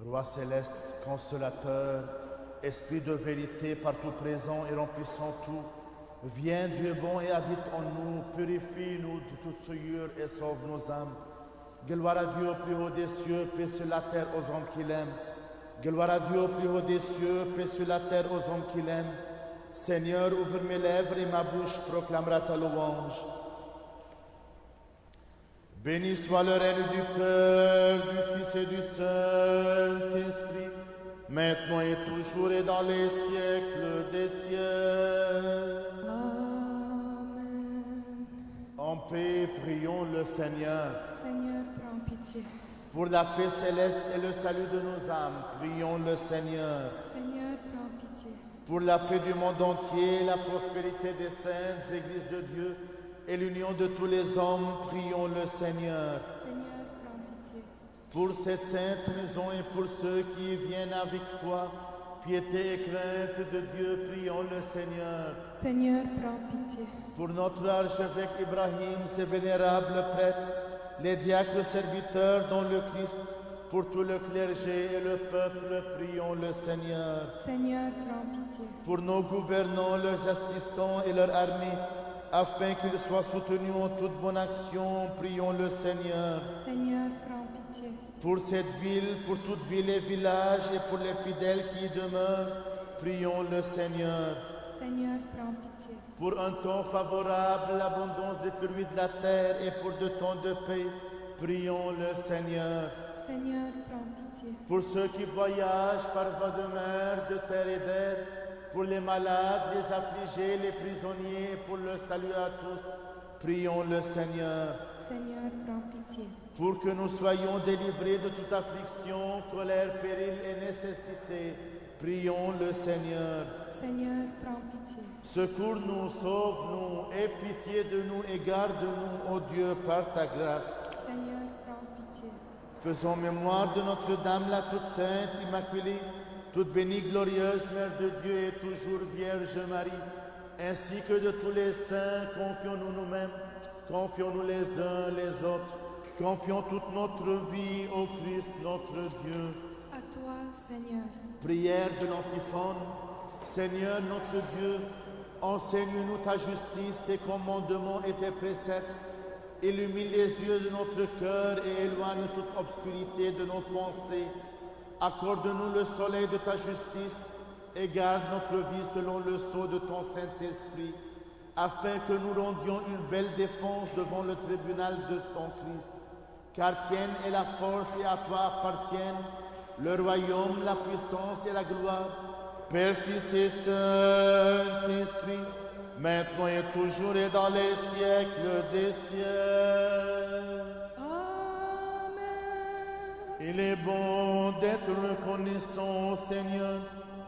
Roi céleste, consolateur, esprit de vérité partout présent et remplissant tout, viens Dieu bon et habite en nous, purifie-nous de toute souillure et sauve nos âmes. Gloire à Dieu au plus haut des cieux, paix sur la terre aux hommes qui l'aiment. Gloire à Dieu au plus haut des cieux, paix sur la terre aux hommes qui l'aiment. Seigneur, ouvre mes lèvres et ma bouche proclamera ta louange. Béni soit le règne du Père, du Fils et du Saint-Esprit, maintenant et toujours et dans les siècles des siècles. Amen. En paix, prions le Seigneur. Seigneur, prends pitié. Pour la paix céleste et le salut de nos âmes, prions le Seigneur. Seigneur, prends pitié. Pour la paix du monde entier, la prospérité des saintes églises de Dieu et l'union de tous les hommes, prions le Seigneur. Seigneur, prends pitié. Pour cette sainte maison et pour ceux qui y viennent avec foi, piété et crainte de Dieu, prions le Seigneur. Seigneur, prends pitié. Pour notre archevêque Ibrahim, ses vénérables prêtres, les diacres serviteurs dans le Christ, pour tout le clergé et le peuple, prions le Seigneur. Seigneur, prends pitié. Pour nos gouvernants, leurs assistants et leur armée, afin qu'ils soient soutenus en toute bonne action, prions le Seigneur. Seigneur, prends pitié. Pour cette ville, pour toute ville et village et pour les fidèles qui y demeurent, prions le Seigneur. Seigneur, prends pitié. Pour un temps favorable, l'abondance des fruits de la terre et pour de temps de paix, prions le Seigneur. Seigneur, prends pitié. Pour ceux qui voyagent par voie de mer, de terre et d'air, pour les malades, les affligés, les prisonniers, pour le salut à tous, prions le Seigneur. Seigneur, prends pitié. Pour que nous soyons délivrés de toute affliction, colère, péril et nécessité, prions le Seigneur. Seigneur, prends pitié. Secours-nous, sauve-nous, aie pitié de nous et garde-nous, ô Dieu, par ta grâce. Seigneur, prends pitié. Faisons mémoire de Notre-Dame, la toute sainte, immaculée, toute bénie, glorieuse, Mère de Dieu et toujours Vierge Marie, ainsi que de tous les saints, confions-nous nous-mêmes, confions-nous les uns les autres, confions toute notre vie au Christ notre Dieu. À toi, Seigneur. Prière de l'antiphone. Seigneur notre Dieu, enseigne-nous ta justice, tes commandements et tes préceptes. Illumine les yeux de notre cœur et éloigne toute obscurité de nos pensées. Accorde-nous le soleil de ta justice et garde notre vie selon le sceau de ton Saint-Esprit, afin que nous rendions une belle défense devant le tribunal de ton Christ. Car tienne est la force et à toi appartiennent le royaume, la puissance et la gloire, Père, Fils et Saint-Esprit, maintenant et toujours et dans les siècles des siècles. Amen. Il est bon d'être reconnaissant, Seigneur,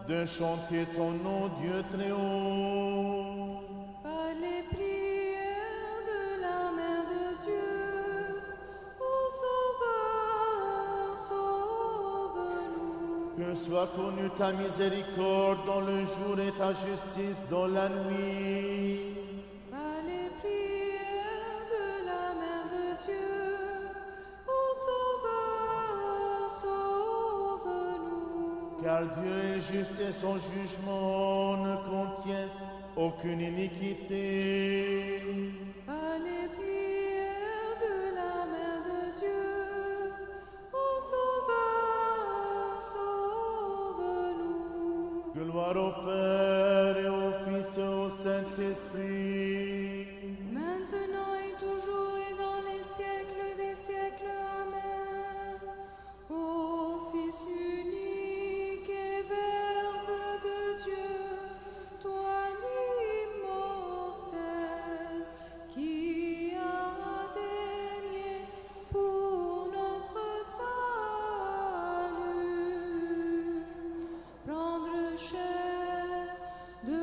de chanter ton nom, Dieu très haut. Par les prières de la Mère de Dieu, ô Sauveur, sauve-nous. Que soit connue ta miséricorde dans le jour et ta justice dans la nuit. Par les prières de la Mère de Dieu, ô Sauveur, sauve-nous. Car Dieu est juste et son jugement ne contient aucune iniquité. Par les prières de la Mère de Dieu, ô Sauveur, sauve-nous. Gloire au Père et au Fils et au Saint-Esprit. Maintenant et toujours et dans les siècles des siècles. Amen. Ô Fils unique et Verbe de Dieu, toi l'immortel, qui a daigné pour notre salut prendre chair de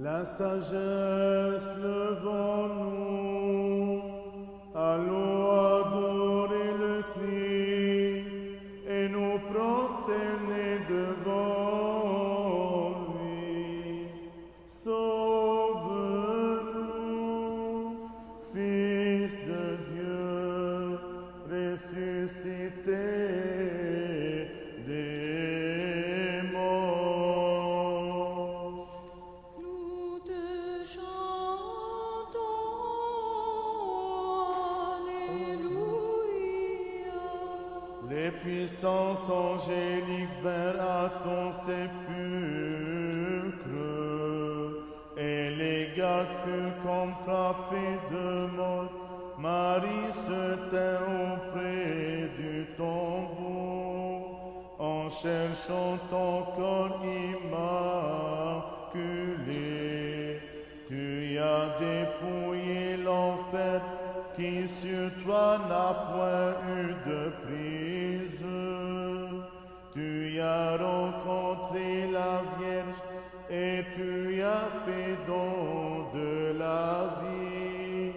La sagesse, levons-nous, allons adorer le Christ et nous prosterner devant lui. Sauve-nous, Fils de Dieu, ressuscité des morts. Nous te chantons, Alléluia. Les puissances angéliques vinrent à ton sépulcre, et les gardes furent comme frappés de mort. Marie se tint auprès du tombeau, en cherchant ton corps immaculé. Tu y as dépouillé l'enfer, qui sur toi n'a point eu de prise. Tu y as rencontré la Vierge, et tu y as fait don de la vie.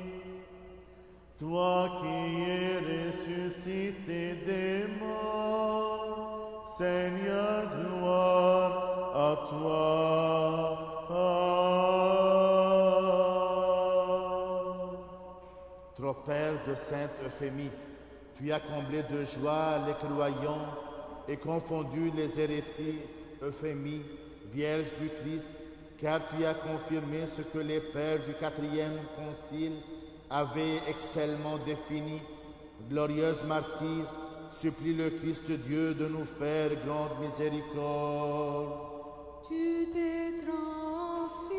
Toi qui es ressuscité des morts, Seigneur, gloire à toi. Trop Père de Sainte Euphémie, tu as comblé de joie les croyants et confondu les hérétiques. Euphémie, Vierge du Christ, car tu as confirmé ce que les pères du 4e concile avaient excellemment défini. Glorieuse martyre, supplie le Christ Dieu de nous faire grande miséricorde. Tu t'es transfiguré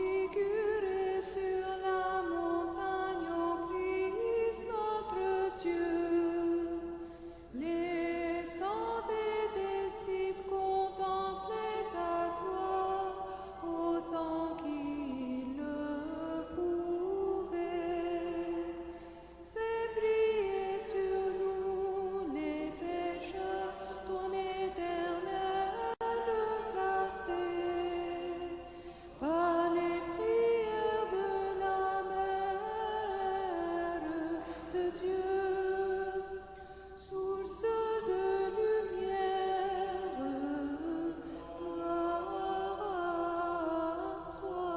sur la montagne au Christ notre Dieu. Les sangs des disciples contemplaient ta gloire autant qu'ils le pouvaient. Fais briller sur nous les pécheurs ton éternelle clarté. Par les prières de la Mère de Dieu, source de lumière, gloire à toi.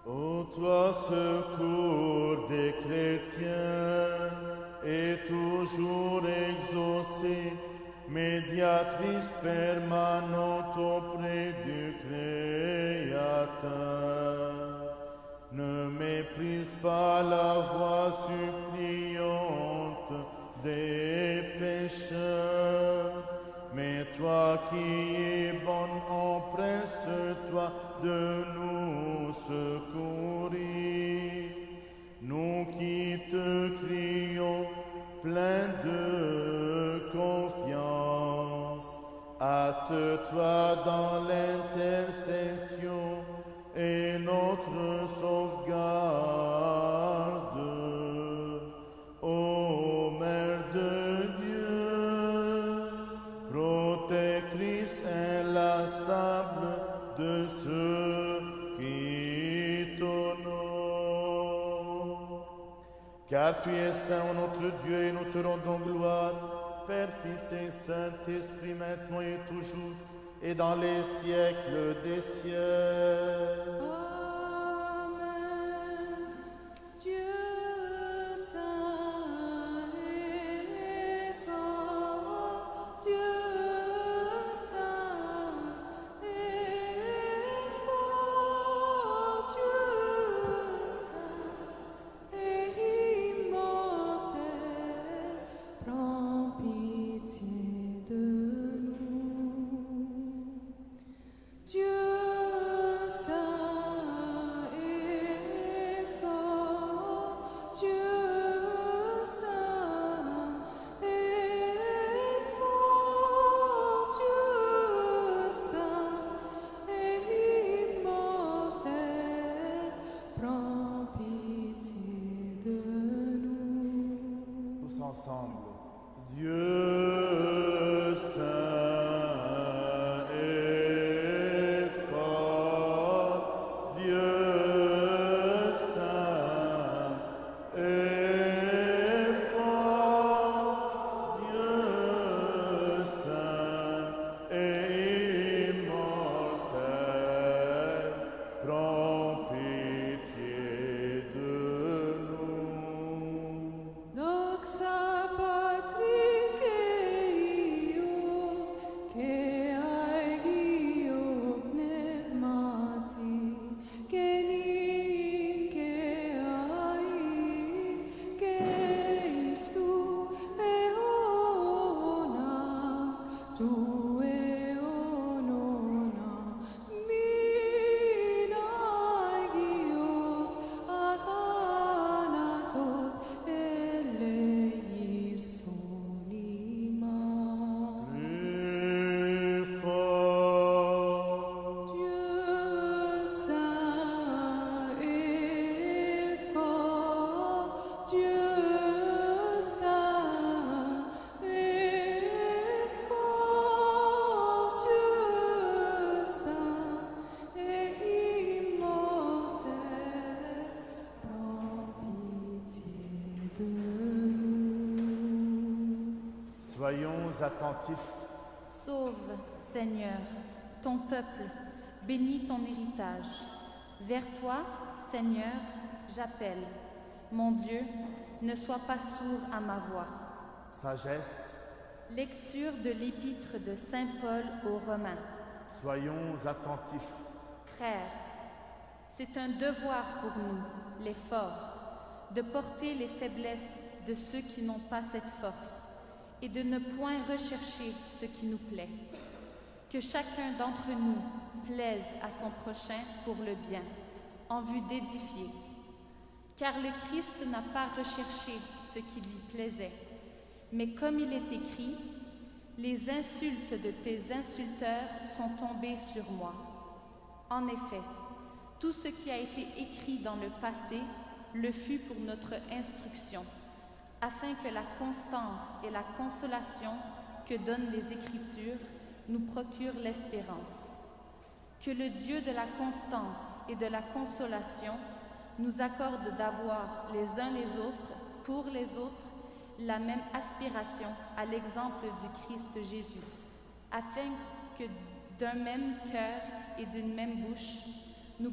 Ô toi, secours des chrétiens, et toujours exaucé, médiatrice permanente auprès du Créateur. Ne méprise pas la voix suppliante des pécheurs, mais toi qui es bonne, empresse-toi de nous secourir. Nous qui te crions, pleins de confiance, hâte-toi dans l'intercession et notre sauvegarde. Ô Mère de Dieu, protectrice inlassable de ceux qui t'honorent. Car tu es saint, notre Dieu, et nous te rendons gloire, Père, Fils et Saint-Esprit, maintenant et toujours, et dans les siècles des siècles. Amen. Dieu saint et fort, Dieu saint et fort, Dieu saint et immortel, prends pitié de nous. Dieu saint et fort, Dieu saint et fort, Dieu saint et immortel, prends pitié de nous. Tous ensemble. Dieu saint et fort, Soyons attentifs. Sauve, Seigneur, ton peuple, bénis ton héritage. Vers toi, Seigneur, j'appelle. Mon Dieu, ne sois pas sourd à ma voix. Sagesse. Lecture de l'épître de Saint Paul aux Romains. Soyons attentifs. Frères, c'est un devoir pour nous, les forts, de porter les faiblesses de ceux qui n'ont pas cette force et de ne point rechercher ce qui nous plaît. Que chacun d'entre nous plaise à son prochain pour le bien, en vue d'édifier. Car le Christ n'a pas recherché ce qui lui plaisait, mais comme il est écrit, les insultes de tes insulteurs sont tombées sur moi. En effet, tout ce qui a été écrit dans le passé le fut pour notre instruction, afin que la constance et la consolation que donnent les Écritures nous procurent l'espérance. Que le Dieu de la constance et de la consolation nous accorde d'avoir les uns les autres, pour les autres, la même aspiration à l'exemple du Christ Jésus, afin que d'un même cœur et d'une même bouche, vous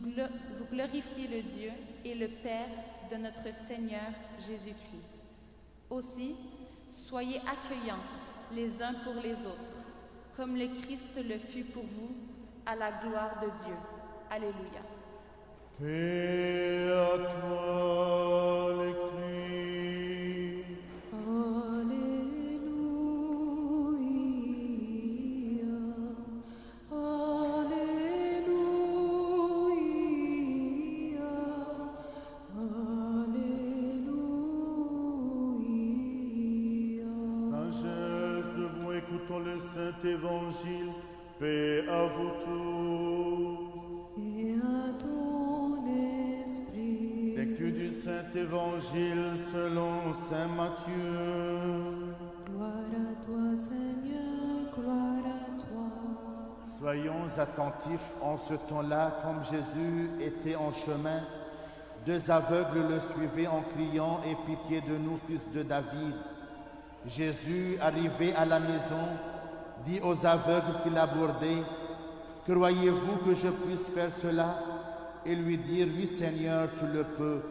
glorifiez le Dieu et le Père de notre Seigneur Jésus-Christ. Aussi, soyez accueillants les uns pour les autres, comme le Christ le fut pour vous, à la gloire de Dieu. Alléluia. Paix à toi, les cris. Alléluia, Alléluia, Alléluia. Sagesse de vous, écoutons le Saint Évangile. Paix à vous tous. Et à ton esprit. Lecture du Saint Évangile selon Saint Matthieu. Gloire à toi, Seigneur, gloire à toi. Soyons attentifs en ce temps-là, comme Jésus était en chemin. Deux aveugles le suivaient en criant « Aie pitié de nous, fils de David ». Jésus, arrivé à la maison, dit aux aveugles qui l'abordaient « Croyez-vous que je puisse faire cela ?» Et lui dirent « Oui, Seigneur, tu le peux. »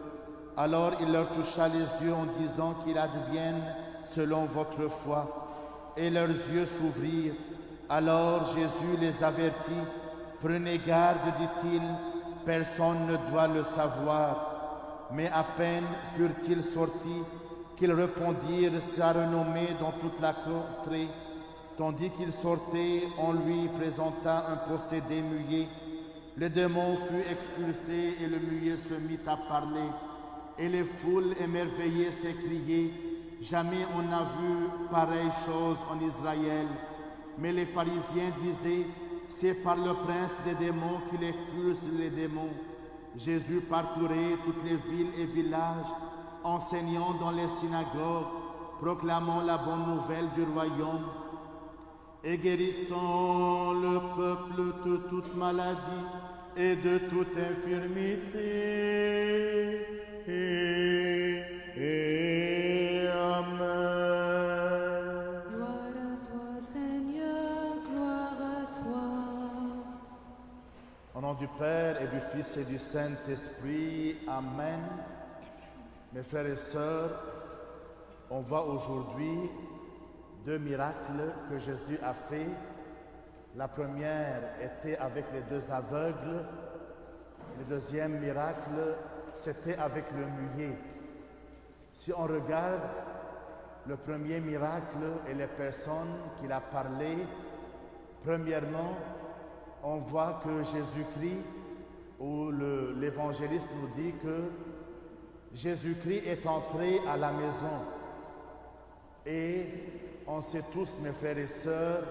Alors il leur toucha les yeux en disant qu'il advienne selon votre foi. Et leurs yeux s'ouvrirent. Alors Jésus les avertit. Prenez garde, dit-il, personne ne doit le savoir. Mais à peine furent-ils sortis qu'ils répondirent sa renommée dans toute la contrée. Tandis qu'il sortait, on lui présenta un possédé muet. Le démon fut expulsé et le muet se mit à parler. Et les foules émerveillées s'écriaient « Jamais on n'a vu pareille chose en Israël ». Mais les pharisiens disaient « C'est par le prince des démons qu'il expulse les démons ». Jésus parcourait toutes les villes et villages, enseignant dans les synagogues, proclamant la bonne nouvelle du royaume et guérissant le peuple de toute maladie et de toute infirmité. Amen. Gloire à toi, Seigneur, gloire à toi. Au nom du Père et du Fils et du Saint-Esprit, Amen. Mes frères et sœurs, on voit aujourd'hui deux miracles que Jésus a fait. La première était avec les deux aveugles. Le deuxième miracle, c'était avec le muet. Si on regarde le premier miracle et les personnes qu'il a parlé, premièrement, on voit que Jésus-Christ, ou l'évangéliste nous dit que Jésus-Christ est entré à la maison. Et on sait tous, mes frères et sœurs,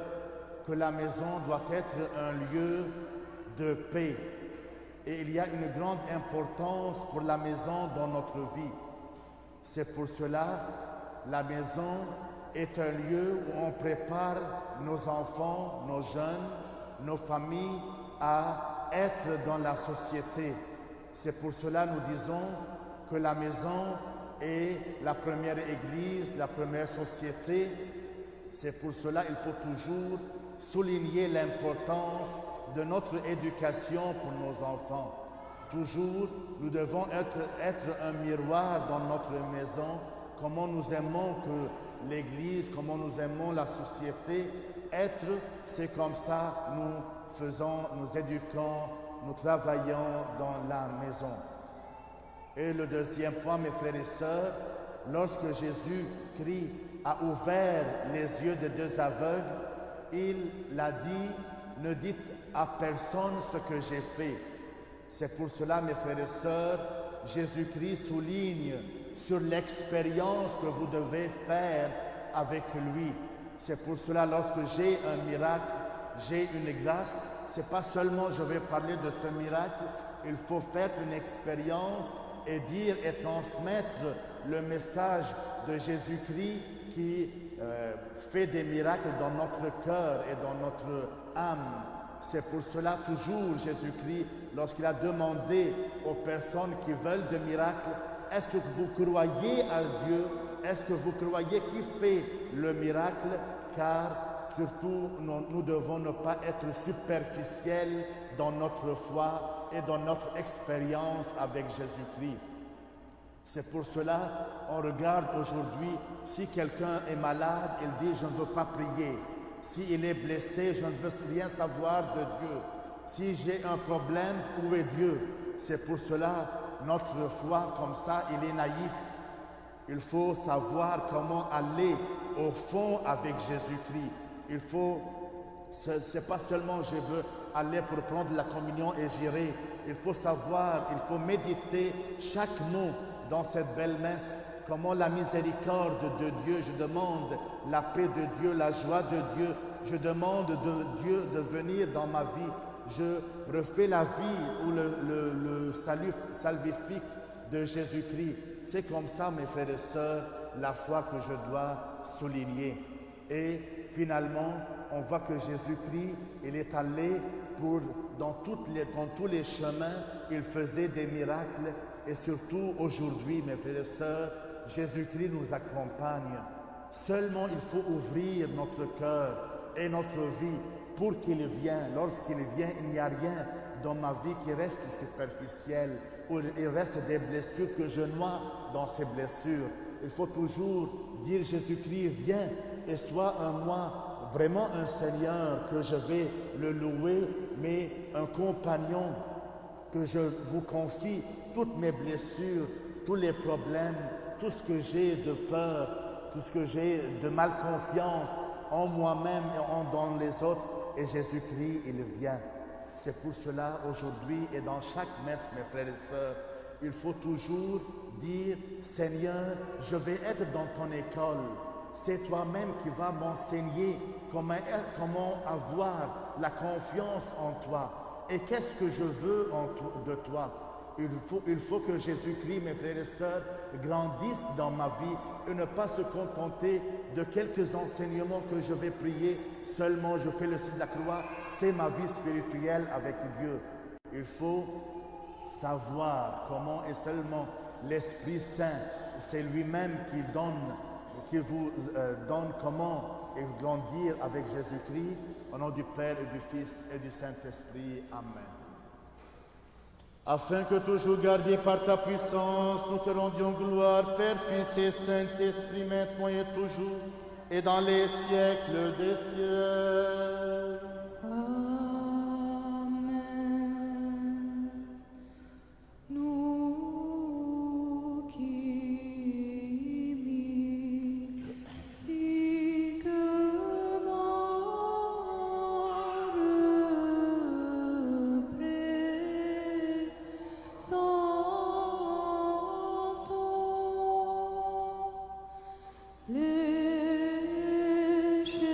que la maison doit être un lieu de paix. Et il y a une grande importance pour la maison dans notre vie. C'est pour cela la maison est un lieu où on prépare nos enfants, nos jeunes, nos familles à être dans la société. C'est pour cela nous disons que la maison est la première église, la première société. C'est pour cela qu'il faut toujours souligner l'importance de notre éducation pour nos enfants. Toujours, nous devons être un miroir dans notre maison, comment nous aimons que l'Église, comment nous aimons la société. Être, c'est comme ça nous faisons, nous éduquons, nous travaillons dans la maison. Et le deuxième point, mes frères et sœurs, lorsque Jésus-Christ a ouvert les yeux de deux aveugles, il l'a dit, ne dites à personne ce que j'ai fait. C'est pour cela, mes frères et sœurs, Jésus-Christ souligne sur l'expérience que vous devez faire avec lui. C'est pour cela, lorsque j'ai un miracle, j'ai une grâce, c'est pas seulement je vais parler de ce miracle, il faut faire une expérience et dire et transmettre le message de Jésus-Christ qui fait des miracles dans notre cœur et dans notre âme. C'est pour cela toujours Jésus-Christ, lorsqu'il a demandé aux personnes qui veulent des miracles, est-ce que vous croyez à Dieu? Est-ce que vous croyez qui fait le miracle? Car surtout, nous devons ne pas être superficiels dans notre foi et dans notre expérience avec Jésus-Christ. C'est pour cela, on regarde aujourd'hui, si quelqu'un est malade, il dit « je ne veux pas prier ». S'il est blessé, je ne veux rien savoir de Dieu. Si j'ai un problème, où est Dieu? C'est pour cela, notre foi comme ça, il est naïf. Il faut savoir comment aller au fond avec Jésus-Christ. Il faut, c'est pas seulement je veux aller pour prendre la communion et j'irai. Il faut savoir, il faut méditer chaque mot dans cette belle messe. Comment la miséricorde de Dieu, je demande la paix de Dieu, la joie de Dieu, je demande de Dieu de venir dans ma vie. Je refais la vie ou le salut salvifique de Jésus-Christ. C'est comme ça, mes frères et sœurs, la foi que je dois souligner. Et finalement, on voit que Jésus-Christ, il est allé dans tous les chemins, il faisait des miracles. Et surtout aujourd'hui, mes frères et sœurs, Jésus-Christ nous accompagne. Seulement, il faut ouvrir notre cœur et notre vie pour qu'il vienne. Lorsqu'il vient, il n'y a rien dans ma vie qui reste superficiel, où il reste des blessures que je noie dans ces blessures. Il faut toujours dire Jésus-Christ, viens et sois moi vraiment un Seigneur que je vais le louer, mais un compagnon que je vous confie toutes mes blessures, tous les problèmes, tout ce que j'ai de peur, tout ce que j'ai de malconfiance en moi-même et dans les autres. Et Jésus-Christ, il vient. C'est pour cela, aujourd'hui et dans chaque messe, mes frères et sœurs, il faut toujours dire, Seigneur, je vais être dans ton école. C'est toi-même qui vas m'enseigner comment avoir la confiance en toi. Et qu'est-ce que je veux de toi? Il faut que Jésus-Christ, mes frères et sœurs, grandisse dans ma vie et ne pas se contenter de quelques enseignements que je vais prier. Seulement, je fais le signe de la croix. C'est ma vie spirituelle avec Dieu. Il faut savoir comment et seulement l'Esprit Saint, c'est lui-même qui vous donne comment grandir avec Jésus-Christ. Au nom du Père et du Fils et du Saint-Esprit. Amen. Afin que toujours gardé par ta puissance, nous te rendions gloire, Père, Fils et Saint-Esprit, maintenant et toujours, et dans les siècles des siècles. Amen. Nous qui mystiquement représentons les chérubins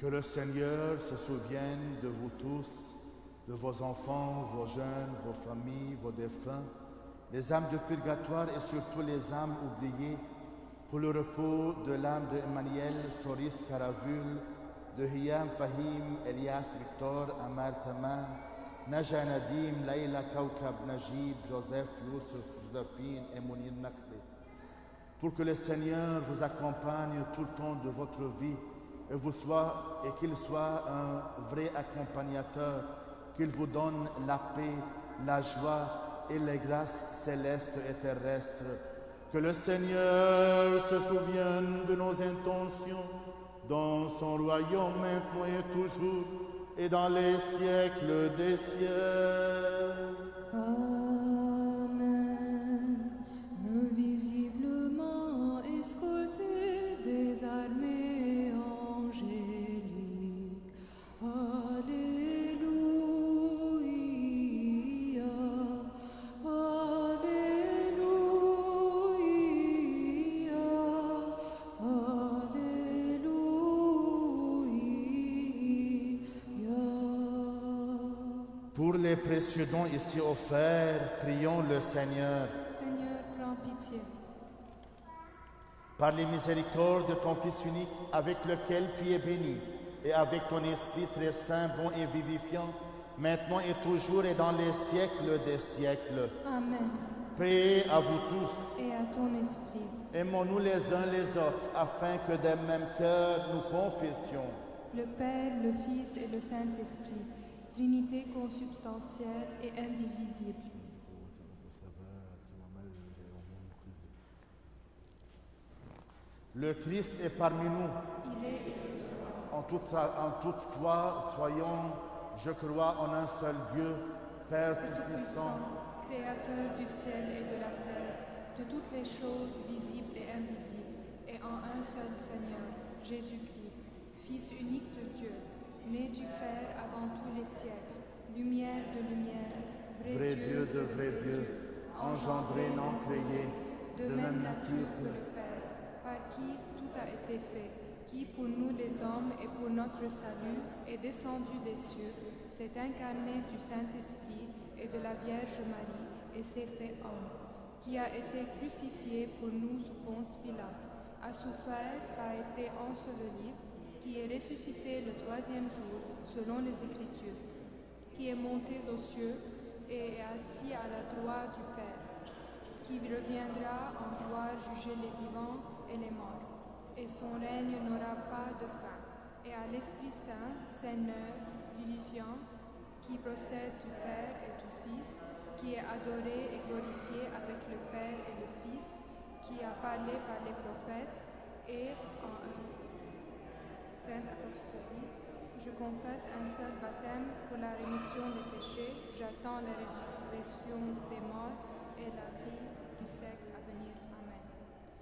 Que le Seigneur se souvienne de vous tous, de vos enfants, vos jeunes, vos familles, vos défunts, les âmes de purgatoire et surtout les âmes oubliées, pour le repos de l'âme de Emmanuel, Soris Caravul, de Hiam Fahim, Elias Victor, Amar Tamam, Naja Nadim, Laïla Kaukab Najib, Joseph, Youssef, Josephine et Mounir Nakhli. Pour que le Seigneur vous accompagne tout le temps de votre vie et qu'il soit un vrai accompagnateur, qu'il vous donne la paix, la joie et les grâces célestes et terrestres. Que le Seigneur se souvienne de nos intentions dans son royaume maintenant et toujours et dans les siècles des siècles. Amen. Invisiblement escorté des armées angéliques. Alléluia. Alléluia. Alléluia. Pour les précieux dons ici offerts, prions le Seigneur. Seigneur, prends pitié. Par les miséricordes de ton Fils unique, avec lequel tu es béni, et avec ton Esprit très saint, bon et vivifiant, maintenant et toujours et dans les siècles des siècles. Amen. Paix à vous tous. Et à ton esprit. Aimons-nous les uns les autres, afin que d'un même cœur nous confessions. Le Père, le Fils et le Saint-Esprit, Trinité consubstantielle et indivisible. Le Christ est parmi nous. Il est et il sera. En toute foi, soyons, je crois en un seul Dieu, Père Tout-Puissant, Créateur du ciel et de la terre, de toutes les choses visibles et invisibles, et en un seul Seigneur, Jésus-Christ, Fils unique de Dieu, né du Père avant tous les siècles, lumière de lumière, vrai Dieu de vrai Dieu, engendré, non créé, de même nature que le Père, par qui tout a été fait, qui pour nous les hommes et pour notre salut est descendu des cieux, s'est incarné du Saint-Esprit et de la Vierge Marie et s'est fait homme, qui a été crucifié pour nous sous Ponce Pilate, a souffert, a été enseveli, qui est ressuscité le troisième jour selon les Écritures, qui est monté aux cieux et est assis à la droite du Père, qui reviendra en gloire juger les vivants et les morts, et son règne n'aura pas de fin. Et à l'Esprit Saint, Seigneur, vivifiant, qui procède du Père et du Fils, qui est adoré et glorifié avec le Père et le Fils, qui a parlé par les prophètes, et en un saint apostolique, je confesse un seul baptême pour la rémission des péchés, j'attends la résurrection des morts et la vie du siècle à venir. Amen.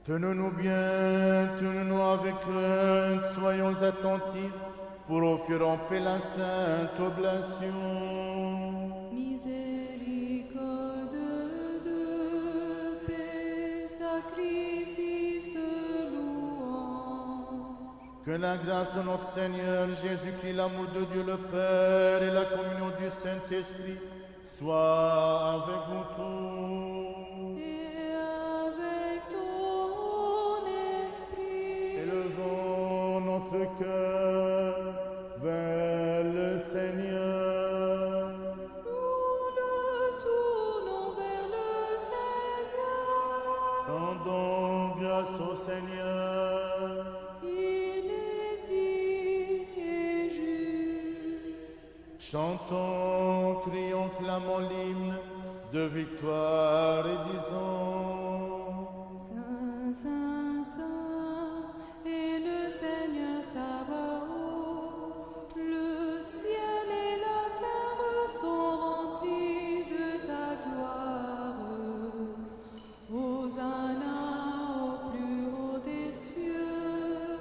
Tenons-nous bien, tenons-nous avec crainte, soyons attentifs pour offrir en paix la sainte oblation. Miséricorde de paix, sacrifice de louange. Que la grâce de notre Seigneur Jésus-Christ, l'amour de Dieu le Père et la communion du Saint-Esprit soient avec vous tous. Et avec ton esprit. Élevons notre cœur vers le Seigneur. Nous le tournons vers le Seigneur. Rendons grâce au Seigneur. Il est digne et juste. Chantons, crions, clamons l'hymne de victoire et disons: Saint, Saint, Saint est le Seigneur Sabaoth. Le ciel et la terre sont remplis de ta gloire. Hosanna au plus haut des cieux.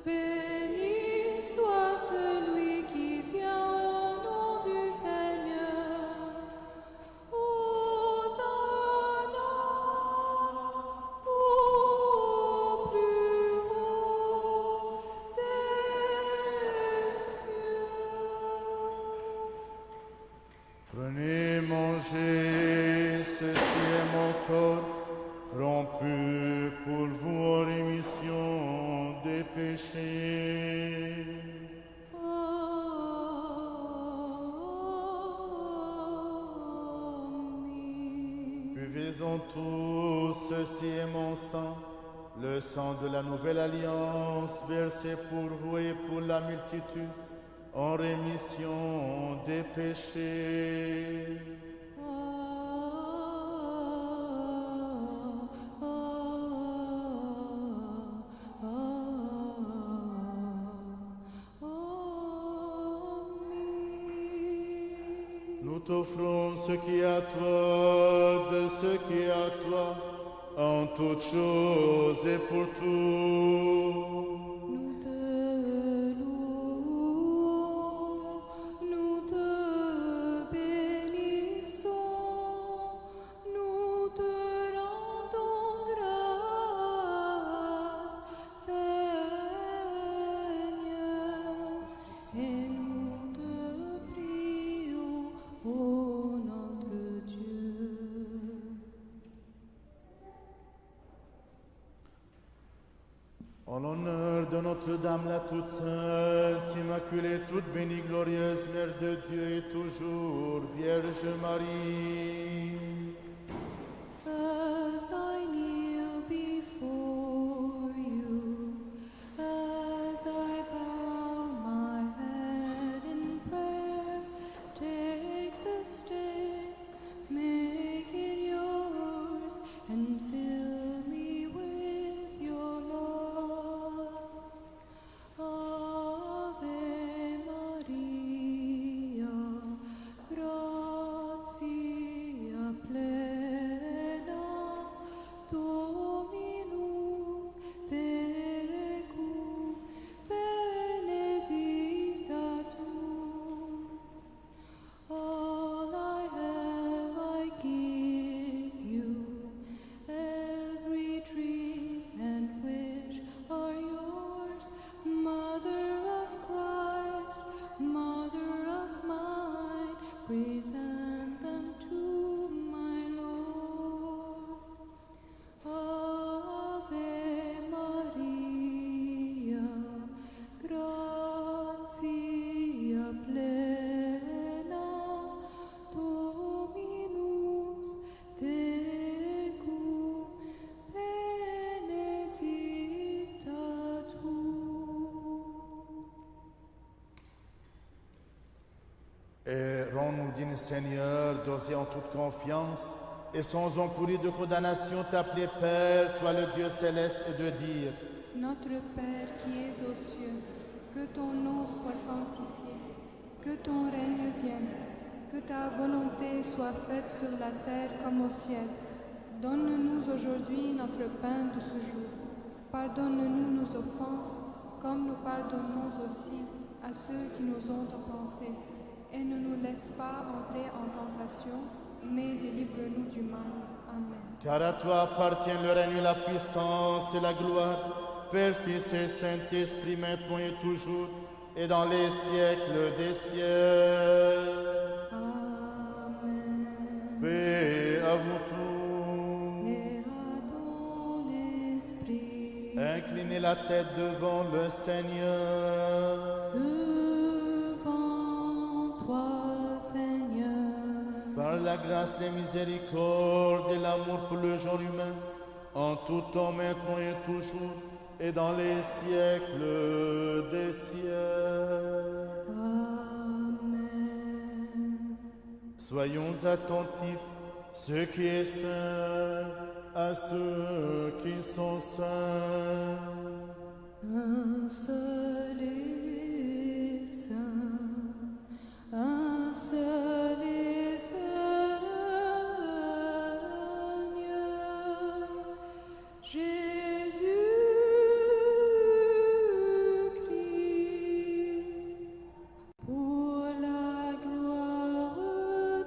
Béni soit celui qui vient au nom du Seigneur. Hosanna péchés. Buvez-en tous, ceci est mon sang, le sang de la nouvelle alliance, versé pour vous et pour la multitude, en rémission des péchés. Nous t'offrons ce qui est à toi, de ce qui est à toi, en toutes choses et pour tout. Nous te louons, nous te bénissons, nous te rendons grâce, Seigneur, et nous te prions, ô notre Dieu. En l'honneur de Notre-Dame la toute sainte, immaculée, toute bénie, glorieuse, Mère de Dieu et toujours Vierge Marie. As I kneel before you, as I bow my head in prayer, take this day, make it yours, and fill me with your love. Ave Maria, gratia plena, Dominus tecum, benedicta tu. All I have I give you, every dream and wish are yours, Mother of Christ, Mother of mine, present them to my Lord. Ave Maria, gratia plena, Dominus tecum, benedicta tu. Et rends-nous dignes, Seigneur, d'oser en toute confiance et sans encourir de condamnation t'appeler Père, toi le Dieu céleste, et de dire: Notre Père qui es aux cieux, que ton nom soit sanctifié, que ton règne vienne, que ta volonté soit faite sur la terre comme au ciel. Donne-nous aujourd'hui notre pain de ce jour. Pardonne-nous nos offenses, comme nous pardonnons aussi à ceux qui nous ont offensés. Et ne nous laisse pas entrer en tentation, mais délivre-nous du mal. Amen. Car à toi appartient le règne, la puissance et la gloire, Père, Fils et Saint-Esprit, maintenant et toujours, et dans les siècles des siècles. Amen. Paix à vous tous. Et à ton esprit, Inclinez la tête devant le Seigneur. devant toi, Seigneur. Par la grâce, la miséricorde et l'amour pour le genre humain, en tout temps, maintenant et toujours, et dans les siècles des siècles. Amen. Soyons attentifs, ce qui est saint, à ceux qui sont saints. Un seul est saint, un seul est Seigneur, Jésus-Christ, pour la gloire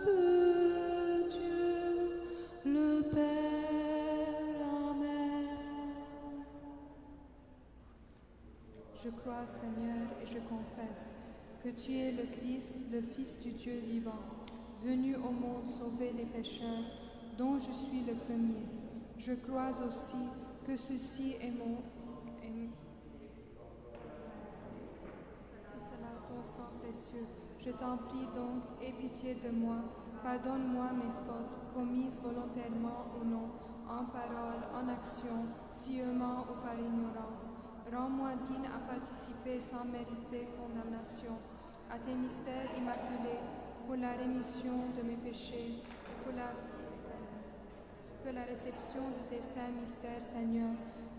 de Dieu, le Père. Amen. Je crois, Seigneur, et je confesse que tu es le Christ, le Fils du Dieu vivant, venu au monde sauver les pécheurs, dont je suis le premier. Je crois aussi que ceci est Je t'en prie donc, aie pitié de moi. Pardonne-moi mes fautes, commises volontairement ou non, en parole, en action, sciemment ou par ignorance. Rends-moi digne à participer sans mériter condamnation à tes mystères immaculés pour la rémission de mes péchés et pour la vie éternelle. Que la réception de tes saints mystères, Seigneur,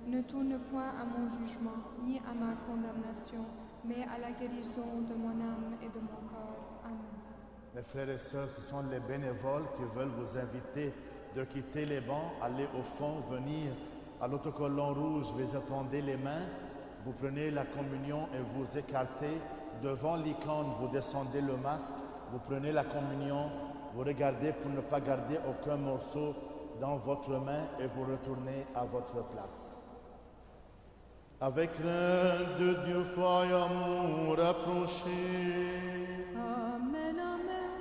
ne tourne point à mon jugement, ni à ma condamnation, mais à la guérison de mon âme et de mon corps. Amen. Mes frères et sœurs, ce sont les bénévoles qui veulent vous inviter de quitter les bancs, aller au fond, venir à l'autocollant rouge, vous étendez les mains, vous prenez la communion et vous écartez. Devant l'icône, vous descendez le masque, vous prenez la communion, vous regardez pour ne pas garder aucun morceau dans votre main et vous retournez à votre place. Avec crainte de Dieu, foi et amour approchés. Amen, amen.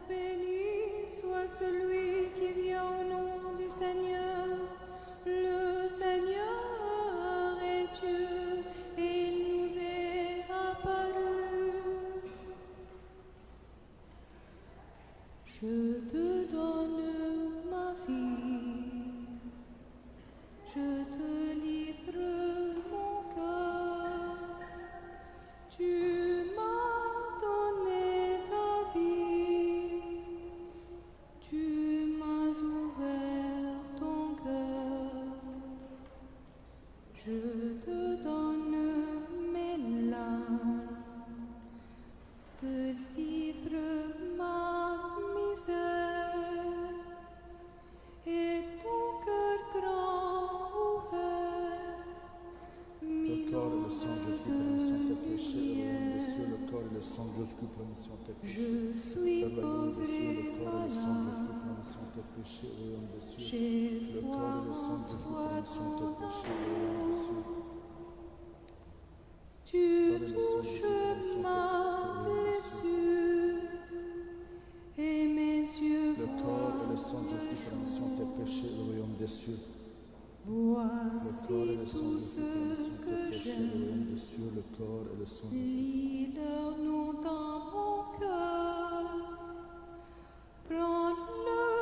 Béni soit celui qui vient au nom du Seigneur. Le Seigneur est Dieu et il nous est apparu. Je te donne ma vie, je te livre mon cœur. Tu m'as donné ta vie, tu m'as ouvert ton cœur. Je te donne mes larmes, te livre ma misère et ton cœur grand ouvert. Le corps et le sang de Jésus pour la mission tes péchés, au royaume des cieux. Le corps et le sang de Jésus pour la mission tes péchés. Je suis Le royaume des cieux, le pauvre corps et et le sang de Jésus malade. pour la mission tes péchés, au royaume des cieux. J'ai Le foi corps et le sang en de Jésus pour toi, la mission tes ton péchés, au royaume des cieux. Tu Le corps et le sang de Jésus pour la mission touches tes ma péchés, au royaume des cieux. blessure et mes yeux Le corps et le voient sang de Jésus pour la mission tes péchés, au royaume des cieux. Le Voici corps et le sang tout de Jésus pour la ce mission tes que péchés, au j'aime. royaume des cieux. Le corps et le sang de Jésus. Lis leur nom dans mon cœur. Prends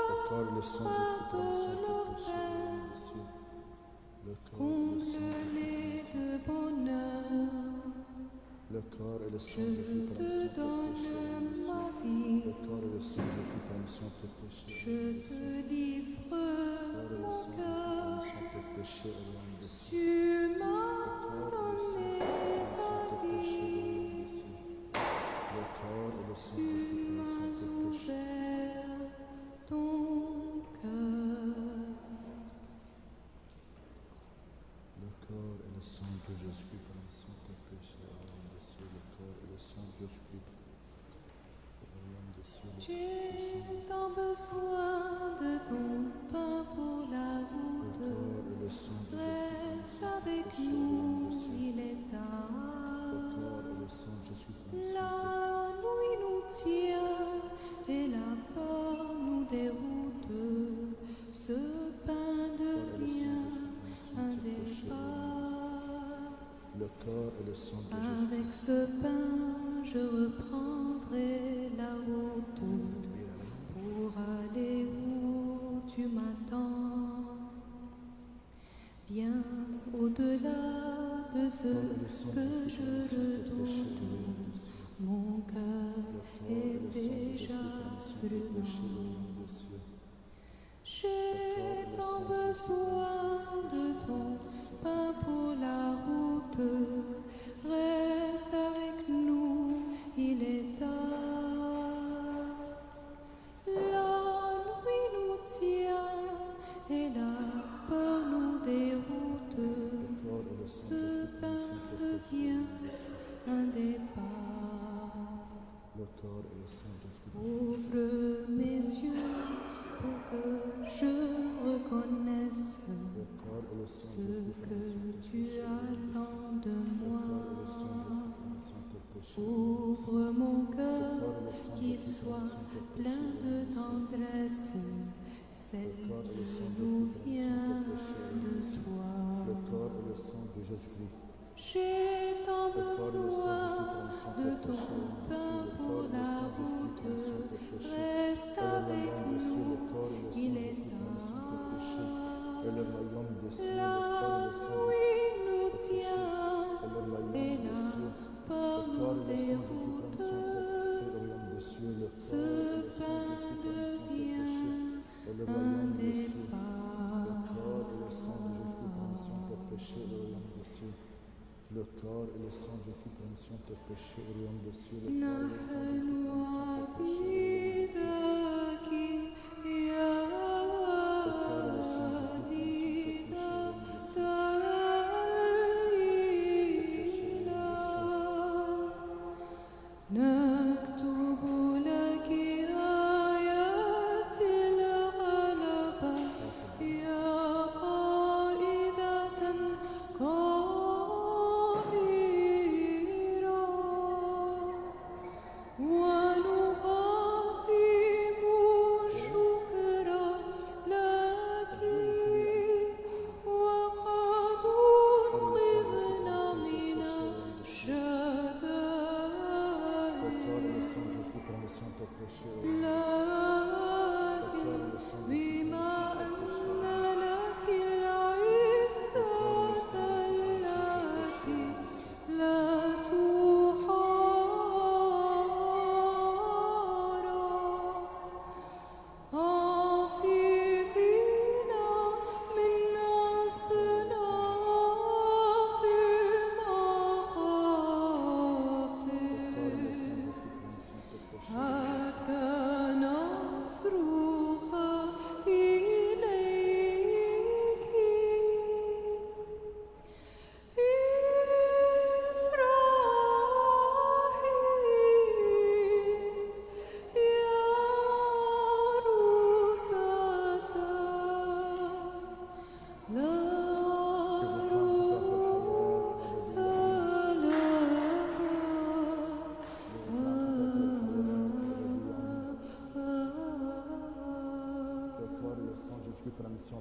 Le corps et le sang de Jésus pour la pardon mission tes leur péchés, au peine. royaume des cieux. Le corps et le sang de Jésus pour la Comble-les mission. de bonheur. Le corps et le sang Je de Jésus pour la te mission tes péchés, au royaume donne des ma cieux. vie. Le corps et le sang de Jésus pour la mission tes péchés, au Je royaume des te cieux. livre Le corps et le mon sang de Jésus pour la cœur. mission tes péchés, au royaume des cieux. Tu m'as Le corps et le sang de donné Jésus pour la ta mission tes péchés, au vie. royaume des cieux. Le corps et le sang de Tu Jésus pour la m'as mission tes péchés. ouvert ton cœur. Le corps et le sang de Jésus pour la mission tes péchés, au royaume des cieux. Le corps et le sang de Jésus pour le royaume des cieux. J'ai tant besoin de ton pain pour la Le route. corps et le sang de Jésus pour la Reste mission tes avec péchés, au royaume nous, des cieux. il est Le tard. corps et le sang de Jésus pour la mission tes péchés. La nuit nous tient et la peur nous déroute. Ce pain devient un départ. Le corps et le sang de Jésus. Avec ce pain, je reprendrai la route pour aller où tu m'attends. Bien au-delà de ce que je redoute, mon cœur est déjà brûlant. J'ai tant besoin de ton pain pour la route. Reste avec nous, il est tard. La nuit nous tient et la peur nous déroute. Ce pain devient un départ. Le corps et le sang de Jésus. Ouvre mes yeux pour que je reconnaisse Le corps et le sang ce de Jésus pour la que mission tes tu péchés. attends de Le moi. corps et le sang de Jésus pour la mission tes péchés. Ouvre mon Le cœur, corps et le sang de qu'il Jésus pour la soit mission tes plein péchés. de tendresse, celle Le corps et le sang qui de nous Jésus pour la mission vient tes péchés. de Le toi. corps et le sang de Jésus-Christ. J'ai tant Le corps et le sang besoin de Jésus pour la mission de tes ton péchés. pain Le pour corps et le la des cieux. Le corps et le sang de Jésus, pour rémission de tes péchés, au royaume des cieux. Le corps et le sang de Jésus, pour rémission de tes péchés, au royaume des cieux.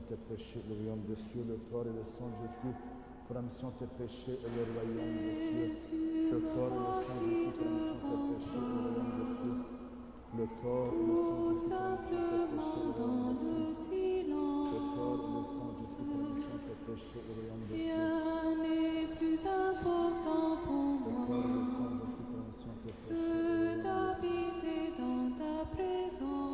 Tes péchés, le royaume des cieux, le corps et le sang de Jésus, pour la mission de tes péchés et le royaume des cieux. Le corps et le sang de Jésus, pour la mission de tes péchés et le royaume des cieux. Le corps et le sang de Jésus, pour la mission de tes péchés et le royaume des cieux. Le corps et le sang de Jésus, pour la mission de tes péchés et le royaume des cieux. Rien n'est plus important pour Le corps et le moi sang de Jésus, pour la mission de tes péchés et le que royaume des cieux. d'habiter dans ta présence.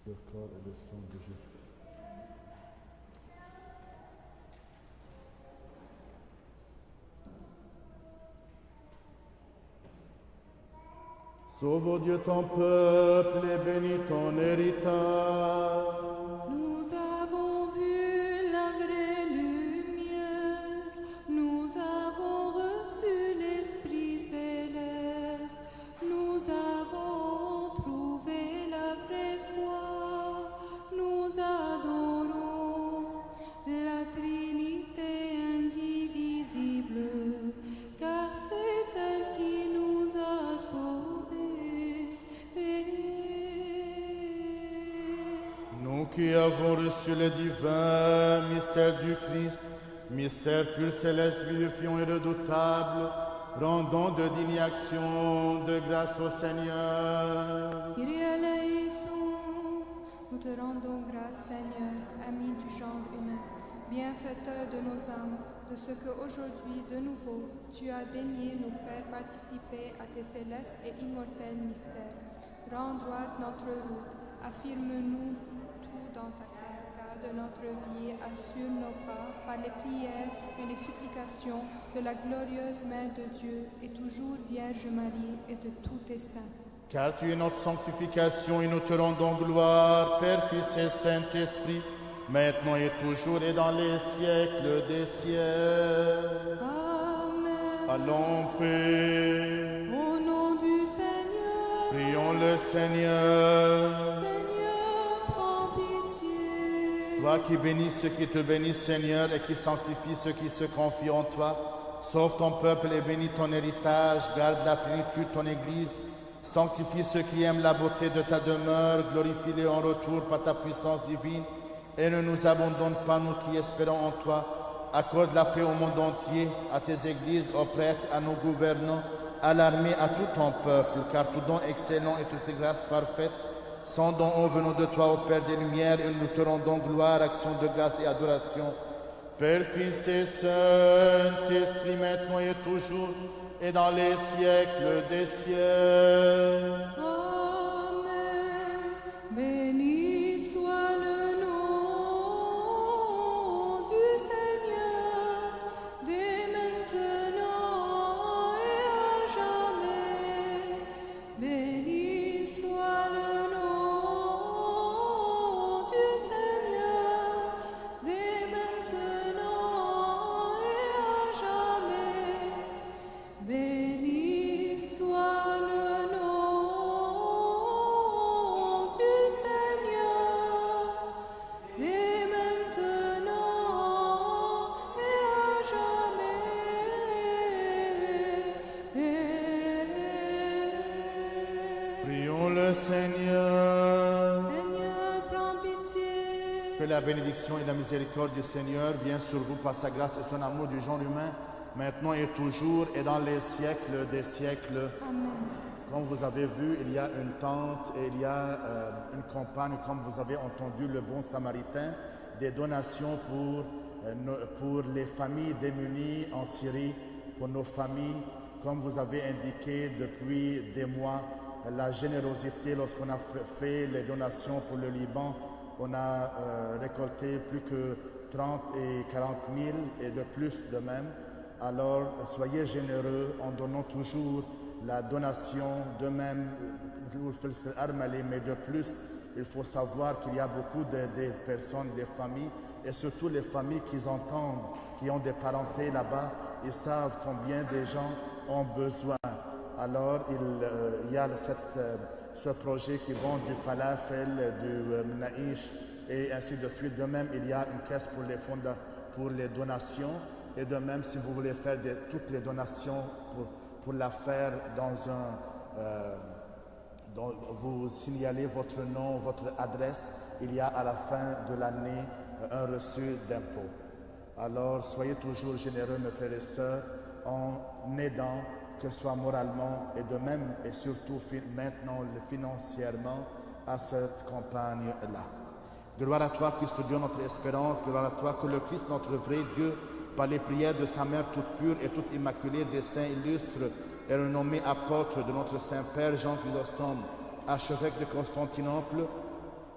Le corps et le sang de Jésus. Sauve, ô Dieu, ton peuple et bénis ton héritage. Nous avons vu la vraie lumière, nous avons reçu l'Esprit céleste, nous avons trouvé la vraie foi, nous adorons la Trinité indivisible, car c'est elle qui nous a sauvés. Nous qui avons reçu le divin mystère du Christ, mystère pur, céleste, vivifiant et redoutable, rendons de dignes actions de grâce au Seigneur. Kyrie eleison, Nous te rendons grâce, Seigneur, ami du genre humain, bienfaiteur de nos âmes, de ce que aujourd'hui, de nouveau, tu as daigné nous faire participer à tes célestes et immortels mystères. Rends droite notre route, affirme-nous tout dans ta terre, car de notre vie assure nos pas par les prières et les supplications de la glorieuse Mère de Dieu et toujours Vierge Marie et de tous tes saints. Car tu es notre sanctification et nous te rendons gloire, Père, Fils et Saint-Esprit, maintenant et toujours et dans les siècles des siècles. Amen. Allons, paix. Au nom du Seigneur, Prions le Seigneur. Seigneur, prends pitié. Toi qui bénis ceux qui te bénissent, Seigneur, et qui sanctifie ceux qui se confient en toi, sauve ton peuple et bénis ton héritage, garde la plénitude de ton Église, sanctifie ceux qui aiment la beauté de ta demeure, glorifie-les en retour par ta puissance divine, et ne nous abandonne pas, nous qui espérons en toi. Accorde la paix au monde entier, à tes églises, aux prêtres, à nos gouvernants, à l'armée, à tout ton peuple, car tout don excellent et toutes tes grâces parfaites sont dons venant de toi, ô Père des Lumières, et nous te rendons gloire, action de grâce et adoration. Père, Fils et Saint-Esprit, maintenant et toujours, et dans les siècles des siècles. Amen. Béni Que la bénédiction et la miséricorde du Seigneur viennent sur vous par sa grâce et son amour du genre humain, maintenant et toujours et dans les siècles des siècles. Amen. Comme vous avez vu, il y a une tente et il y a une campagne, comme vous avez entendu le bon samaritain, des donations pour les familles démunies en Syrie, pour nos familles, comme vous avez indiqué depuis des mois, la générosité lorsqu'on a fait les donations pour le Liban, on a récolté plus que 30 et 40 000 et de plus de même. Alors soyez généreux en donnant toujours la donation, de même, mais de plus, il faut savoir qu'il y a beaucoup de personnes, des familles, et surtout les familles qui entendent, qui ont des parentés là-bas, ils savent combien de gens ont besoin. Alors il y a ce projet qui vend du falafel, du naïch, et ainsi de suite. De même, il y a une caisse pour les donations, et de même, si vous voulez faire toutes les donations pour la faire vous signalez votre nom, votre adresse, il y a à la fin de l'année un reçu d'impôt. Alors soyez toujours généreux, mes frères et sœurs, en aidant, que ce soit moralement et de même et surtout maintenant financièrement à cette campagne-là. Gloire à toi, Christ Dieu, notre espérance, gloire à toi, que le Christ, notre vrai Dieu, par les prières de sa mère toute pure et toute immaculée, des saints illustres et renommés apôtres de notre Saint-Père Jean Chrysostome, archevêque de Constantinople,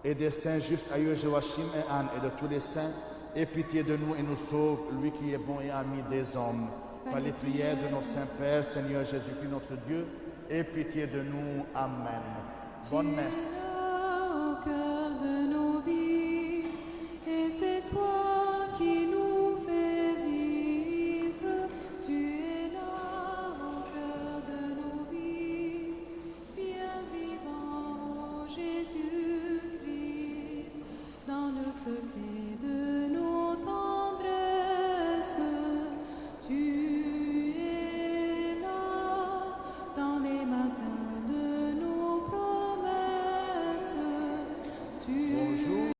et des saints justes Aïeux, Joachim et Anne, et de tous les saints, aie pitié de nous et nous sauve, lui qui est bon et ami des hommes. Par les prières de nos Saints-Pères, Seigneur Jésus-Christ notre Dieu, aie pitié de nous. Amen. Bonne messe. Au cœur de nos vies, et c'est toi qui nous fais vivre. Tu es là au cœur de nos vies, bien vivant, Jésus-Christ, dans le secret de nos tendresses. Tu es là dans les matins de nos promesses. Tu